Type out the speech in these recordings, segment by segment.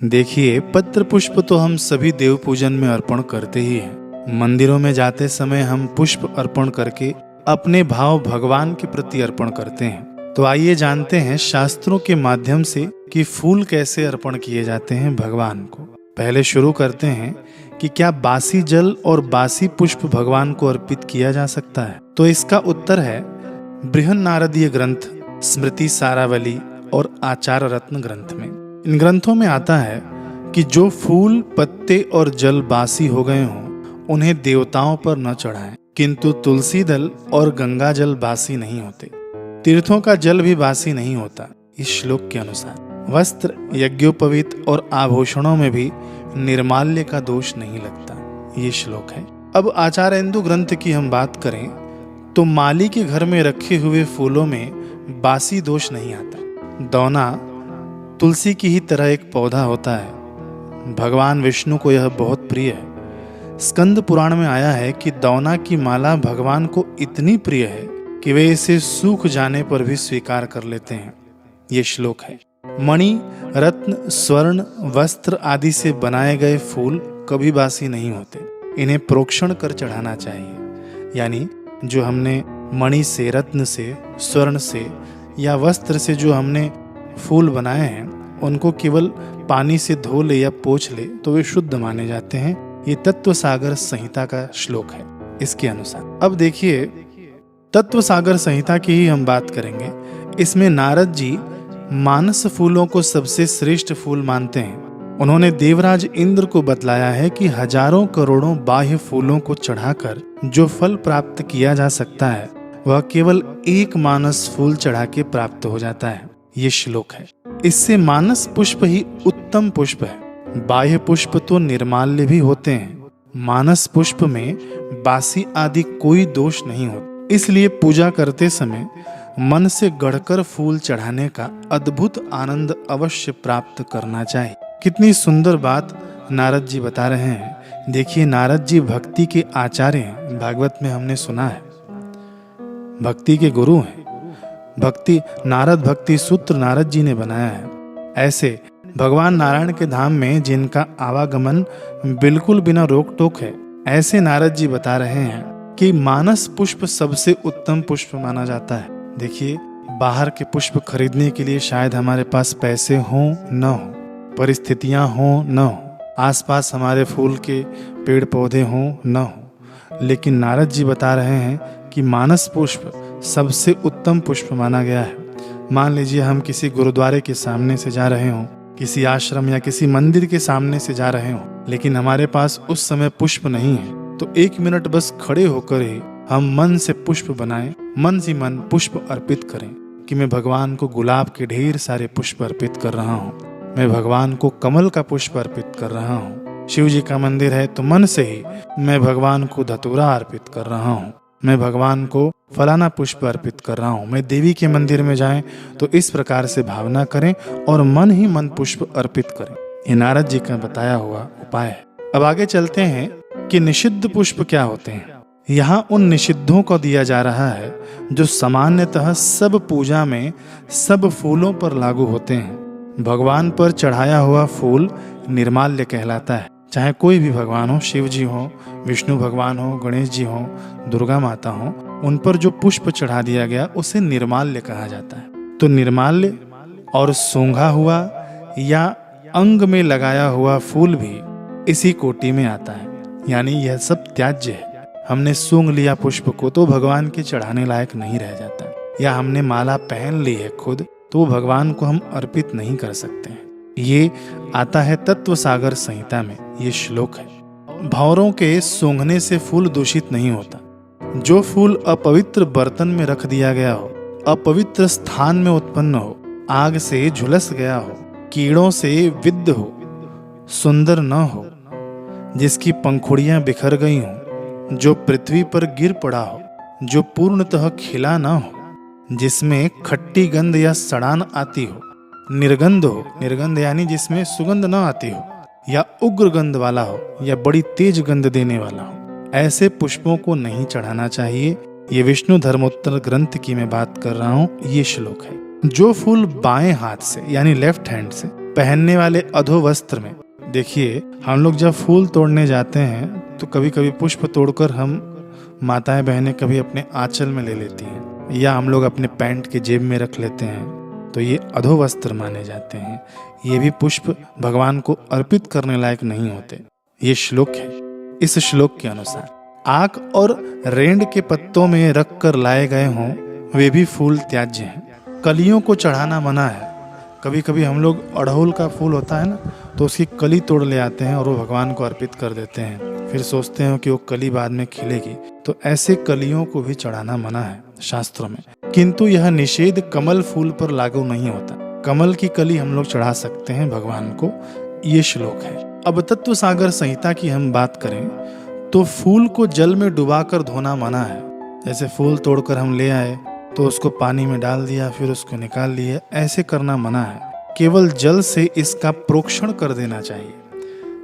देखिए, पत्र पुष्प तो हम सभी देव पूजन में अर्पण करते ही हैं। मंदिरों में जाते समय हम पुष्प अर्पण करके अपने भाव भगवान के प्रति अर्पण करते हैं। तो आइए जानते हैं शास्त्रों के माध्यम से कि फूल कैसे अर्पण किए जाते हैं भगवान को। पहले शुरू करते हैं कि क्या बासी जल और बासी पुष्प भगवान को अर्पित किया जा सकता है। तो इसका उत्तर है बृहन्नारदीय ग्रंथ, स्मृति सारावली और आचार रत्न ग्रंथ में। इन ग्रंथों में आता है कि जो फूल, पत्ते और जल बासी हो गए हों उन्हें देवताओं पर न चढ़ाएं, किंतु तुलसी दल और गंगा जल बासी नहीं होते। तीर्थों का जल भी बासी नहीं होता इस श्लोक के अनुसार। वस्त्र, यज्ञोपवीत और आभूषणों में भी निर्माल्य का दोष नहीं लगता, ये श्लोक है। अब आचार्येन्दु ग्रंथ की हम बात करें तो माली के घर में रखे हुए फूलों में बासी दोष नहीं आता। दौना तुलसी की ही तरह एक पौधा होता है। भगवान विष्णु को यह बहुत प्रिय है। स्कंद पुराण में आया है कि दौना की माला भगवान को इतनी प्रिय है कि वे इसे सूख जाने पर भी स्वीकार कर लेते हैं, ये श्लोक है। मणि, रत्न, स्वर्ण, वस्त्र आदि से बनाए गए फूल कभी बासी नहीं होते। इन्हें प्रोक्षण कर चढ़ाना चाहिए, यानी जो हमने मणि से, रत्न से, स्वर्ण से या वस्त्र से जो हमने फूल बनाए हैं उनको केवल पानी से धो ले या पोंछ ले तो वे शुद्ध माने जाते हैं। ये तत्व सागर संहिता का श्लोक है इसके अनुसार। अब देखिए, तत्व सागर संहिता की ही हम बात करेंगे। इसमें नारद जी मानस फूलों को सबसे श्रेष्ठ फूल मानते हैं। उन्होंने देवराज इंद्र को बतलाया है कि हजारों करोड़ों बाह्य फूलों को चढ़ाकर जो फल प्राप्त किया जा सकता है वह केवल एक मानस फूल चढ़ा के प्राप्त हो जाता है, ये श्लोक है। इससे मानस पुष्प ही उत्तम पुष्प है। बाह्य पुष्प तो निर्माल्य भी होते हैं। मानस पुष्प में बासी आदि कोई दोष नहीं होता। इसलिए पूजा करते समय मन से गढ़कर फूल चढ़ाने का अद्भुत आनंद अवश्य प्राप्त करना चाहिए। कितनी सुंदर बात नारद जी बता रहे हैं। देखिए, नारद जी भक्ति के आचार्य हैं। भागवत में हमने सुना है भक्ति के गुरु हैं। भक्ति नारद भक्ति सूत्र नारद जी ने बनाया है। ऐसे भगवान नारायण के धाम में जिनका आवागमन बिल्कुल बिना रोक टोक है, ऐसे नारद जी बता रहे हैं कि मानस पुष्प सबसे उत्तम पुष्प माना जाता है। देखिए, बाहर के पुष्प खरीदने के लिए शायद हमारे पास पैसे हों न हो, परिस्थितियां हों न हो, आसपास हमारे फूल के पेड़ पौधे हों न हो, लेकिन नारद जी बता रहे हैं कि मानस पुष्प सबसे उत्तम पुष्प माना गया है। मान लीजिए हम किसी गुरुद्वारे के सामने से जा रहे हों, किसी आश्रम या किसी मंदिर के सामने से जा रहे हों, लेकिन हमारे पास उस समय पुष्प नहीं है, तो 1 मिनट बस खड़े होकर ही हम मन से पुष्प बनाएं, मन से मन पुष्प अर्पित करें कि मैं भगवान को गुलाब के ढेर सारे पुष्प अर्पित कर रहा हूँ, मैं भगवान को कमल का पुष्प अर्पित कर रहा हूँ। शिव जी का मंदिर है तो मन से ही मैं भगवान को धतूरा अर्पित कर रहा हूँ, मैं भगवान को फलाना पुष्प अर्पित कर रहा हूँ। मैं देवी के मंदिर में जाएं तो इस प्रकार से भावना करें और मन ही मन पुष्प अर्पित करें। ये नारद जी का बताया हुआ उपाय है। अब आगे चलते हैं कि निषिद्ध पुष्प क्या होते हैं। यहाँ उन निषिद्धों को दिया जा रहा है जो सामान्यतः सब पूजा में सब फूलों पर लागू होते हैं। भगवान पर चढ़ाया हुआ फूल निर्माल्य कहलाता है। चाहे कोई भी भगवान हो, शिव जी हो, विष्णु भगवान हो, गणेश जी हो, दुर्गा माता हो, उन पर जो पुष्प चढ़ा दिया गया उसे निर्माल्य कहा जाता है। तो निर्माल्य और सूंघा हुआ या अंग में लगाया हुआ फूल भी इसी कोटि में आता है, यानी यह सब त्याज्य है। हमने सूंघ लिया पुष्प को तो भगवान के चढ़ाने लायक नहीं रह जाता, या हमने माला पहन ली है खुद तो भगवान को हम अर्पित नहीं कर सकते हैं। ये आता है तत्व सागर संहिता में, ये श्लोक है। भंवरों के सूंघने से फूल दूषित नहीं होता। जो फूल अपवित्र बर्तन में रख दिया गया हो, अपवित्र स्थान में उत्पन्न हो, आग से झुलस गया हो, कीड़ों से विद्ध हो, सुंदर न हो, जिसकी पंखुड़ियां बिखर गई हों, जो पृथ्वी पर गिर पड़ा हो, जो पूर्णतः खिला न हो, जिसमें खट्टी गंध या सड़ान आती हो, निर्गंध हो, निर्गंध यानी जिसमें सुगंध न आती हो, या उग्र गंध वाला हो या बड़ी तेज गंध देने वाला हो, ऐसे पुष्पों को नहीं चढ़ाना चाहिए। ये विष्णु धर्मोत्तर ग्रंथ की मैं बात कर रहा हूँ, ये श्लोक है। जो फूल बाएं हाथ से यानी लेफ्ट हैंड से पहनने वाले अधोवस्त्र में। देखिए, हम लोग जब फूल तोड़ने जाते हैं तो कभी कभी पुष्प तोड़कर हम माताएं बहनें कभी अपने आंचल में ले लेती हैं या हम लोग अपने पैंट के जेब में रख लेते हैं, तो ये अधोवस्त्र माने जाते हैं। ये भी पुष्प भगवान को अर्पित करने लायक नहीं होते। ये श्लोक है। इस श्लोक के अनुसार आक और रेंड के पत्तों में रख कर लाए गए हों वे भी फूल त्याज्य हैं। कलियों को चढ़ाना मना है। कभी कभी हम लोग अड़हुल का फूल होता है ना, तो उसकी कली तोड़ ले आते हैं और वो भगवान को अर्पित कर देते हैं। फिर सोचते हैं कि वो कली बाद में खिलेगी, तो ऐसे कलियों को भी चढ़ाना मना है शास्त्रों में। किंतु यह निषेध कमल फूल पर लागू नहीं होता। कमल की कली हम लोग चढ़ा सकते हैं भगवान को। ये श्लोक है। अब तत्व सागर संहिता की हम बात करें तो फूल को जल में डुबाकर धोना मना है। जैसे फूल तोड़कर हम ले आए तो उसको पानी में डाल दिया, फिर उसको निकाल लिया, ऐसे करना मना है। केवल जल से इसका प्रोक्षण कर देना चाहिए।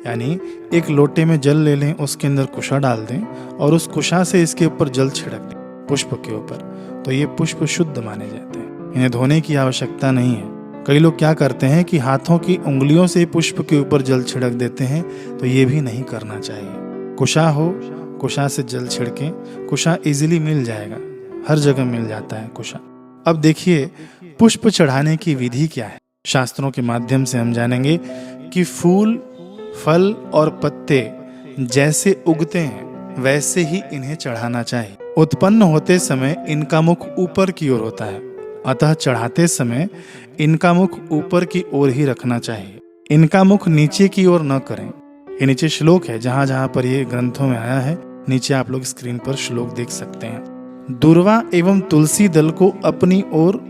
यानी एक लोटे में जल ले लें, उसके अंदर कुशा डाल दें और उस कुशा से इसके ऊपर जल छिड़क दें पुष्प के ऊपर, तो ये पुष्प शुद्ध माने जाते हैं। इन्हें धोने की आवश्यकता नहीं है। कई लोग क्या करते हैं कि हाथों की उंगलियों से पुष्प के ऊपर जल छिड़क देते हैं, तो ये भी नहीं करना चाहिए। कुशा हो, कुशा से जल छिड़कें। कुशा इजीली मिल जाएगा, हर जगह मिल जाता है कुशा। अब देखिए पुष्प चढ़ाने की विधि क्या है। शास्त्रों के माध्यम से हम जानेंगे कि फूल, फल और पत्ते जैसे उगते हैं वैसे ही इन्हें चढ़ाना चाहिए। उत्पन्न होते समय इनका मुख ऊपर की ओर होता है, अतः चढ़ाते समय इनका मुख ऊपर की ओर ही रखना चाहिए। इनका मुख नीचे की ओर न करें। ये नीचे श्लोक है, जहां जहां पर ये ग्रंथों में आया है, नीचे आप लोग स्क्रीन पर श्लोक देख सकते हैं। दुर्वा एवं तुलसी दल को अपनी ओर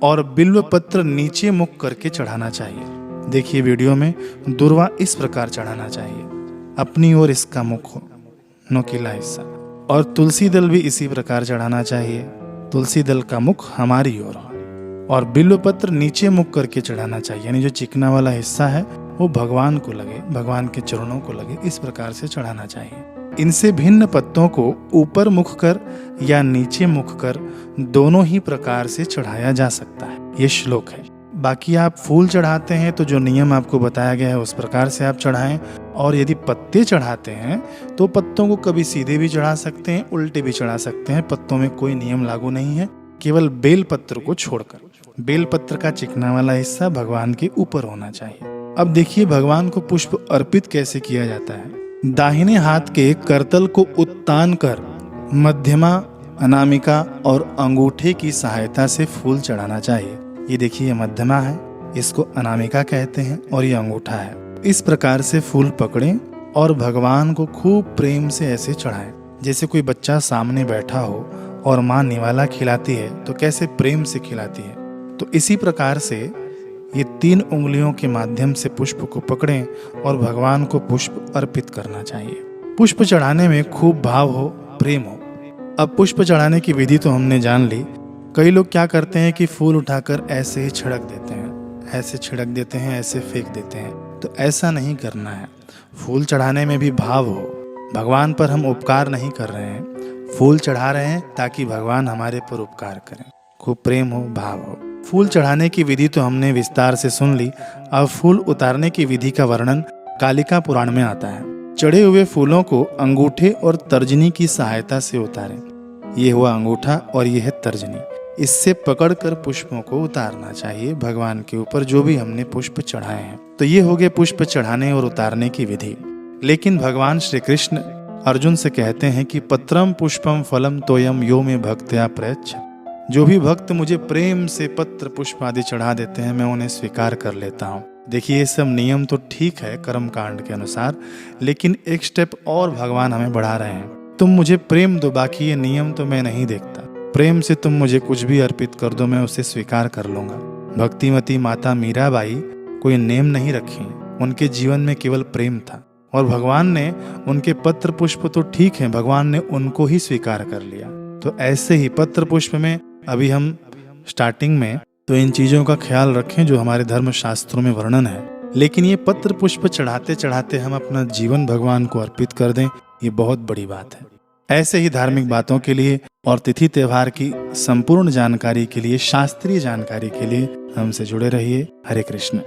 और बिल्व पत्र नीचे मुख करके चढ़ाना चाहिए। देखिए वीडियो में, दुर्वा इस प्रकार चढ़ाना चाहिए, अपनी ओर इसका मुख हो, नोकीला हिस्सा, और तुलसी दल भी इसी प्रकार चढ़ाना चाहिए, तुलसी दल का मुख हमारी ओर हो, और बिल्व पत्र नीचे मुख करके चढ़ाना चाहिए। यानी जो चिकना वाला हिस्सा है वो भगवान को लगे, भगवान के चरणों को लगे, इस प्रकार से चढ़ाना चाहिए। इनसे भिन्न पत्तों को ऊपर मुख कर या नीचे मुख कर दोनों ही प्रकार से चढ़ाया जा सकता है। ये श्लोक है। बाकी आप फूल चढ़ाते हैं तो जो नियम आपको बताया गया है उस प्रकार से आप चढ़ाएं, और यदि पत्ते चढ़ाते हैं तो पत्तों को कभी सीधे भी चढ़ा सकते हैं, उल्टे भी चढ़ा सकते हैं। पत्तों में कोई नियम लागू नहीं है, केवल बेल पत्र को छोड़कर। बेल पत्र का चिकना वाला हिस्सा भगवान के ऊपर होना चाहिए। अब देखिए भगवान को पुष्प अर्पित कैसे किया जाता है। दाहिने हाथ के करतल को उत्तान कर मध्यमा, अनामिका और अंगूठे की सहायता से फूल चढ़ाना चाहिए। ये देखिए ये मध्यमा है, इसको अनामिका कहते हैं, और ये अंगूठा है। इस प्रकार से फूल पकड़ें और भगवान को खूब प्रेम से ऐसे चढ़ाएं। जैसे कोई बच्चा सामने बैठा हो और माँ निवाला खिलाती है तो कैसे प्रेम से खिलाती है, तो इसी प्रकार से ये 3 उंगलियों के माध्यम से पुष्प को पकड़ें और भगवान को पुष्प अर्पित करना चाहिए। पुष्प चढ़ाने में खूब भाव हो, प्रेम हो। अब पुष्प चढ़ाने की विधि तो हमने जान ली। कई लोग क्या करते हैं कि फूल उठाकर ऐसे ही छिड़क देते हैं, ऐसे छिड़क देते हैं, ऐसे फेंक देते हैं, तो ऐसा नहीं करना है। फूल चढ़ाने में भी भाव हो। भगवान पर हम उपकार नहीं कर रहे हैं, फूल चढ़ा रहे हैं ताकि भगवान हमारे पर उपकार करें। खूब प्रेम हो, भाव हो। फूल चढ़ाने की विधि तो हमने विस्तार से सुन ली। अब फूल उतारने की विधि का वर्णन कालिका पुराण में आता है। चढ़े हुए फूलों को अंगूठे और तर्जनी की सहायता से उतारें। ये हुआ अंगूठा और ये है तर्जनी। इससे पकड़कर पुष्पों को उतारना चाहिए भगवान के ऊपर, जो भी हमने पुष्प चढ़ाए हैं। तो ये हो गए पुष्प चढ़ाने और उतारने की विधि। लेकिन भगवान श्री कृष्ण अर्जुन से कहते हैं कि पत्रम पुष्पम फलम तोयम यो में भक्त्या प्रयच्छ। जो भी भक्त मुझे प्रेम से पत्र पुष्प आदि चढ़ा देते हैं, मैं उन्हें स्वीकार कर लेता हूँ। देखिए ये सब नियम तो ठीक है कर्म कांड के अनुसार, लेकिन एक स्टेप और भगवान हमें बढ़ा रहे हैं। तुम मुझे प्रेम दो, बाकी ये नियम तो मैं नहीं देखता। प्रेम से तुम मुझे कुछ भी अर्पित कर दो, मैं उसे स्वीकार कर लूंगा। भक्तिमती माता मीराबाई कोई नेम नहीं रखी, उनके जीवन में केवल प्रेम था, और भगवान ने उनके पत्र पुष्प तो ठीक है, भगवान ने उनको ही स्वीकार कर लिया। तो ऐसे ही पत्र पुष्प में अभी हम स्टार्टिंग में तो इन चीजों का ख्याल रखें जो हमारे धर्म शास्त्रों में वर्णन है, लेकिन ये पत्र पुष्प चढ़ाते चढ़ाते हम अपना जीवन भगवान को अर्पित कर दें, ये बहुत बड़ी बात है। ऐसे ही धार्मिक बातों के लिए और तिथि त्योहार की संपूर्ण जानकारी के लिए, शास्त्रीय जानकारी के लिए हमसे जुड़े रहिए। हरे कृष्ण।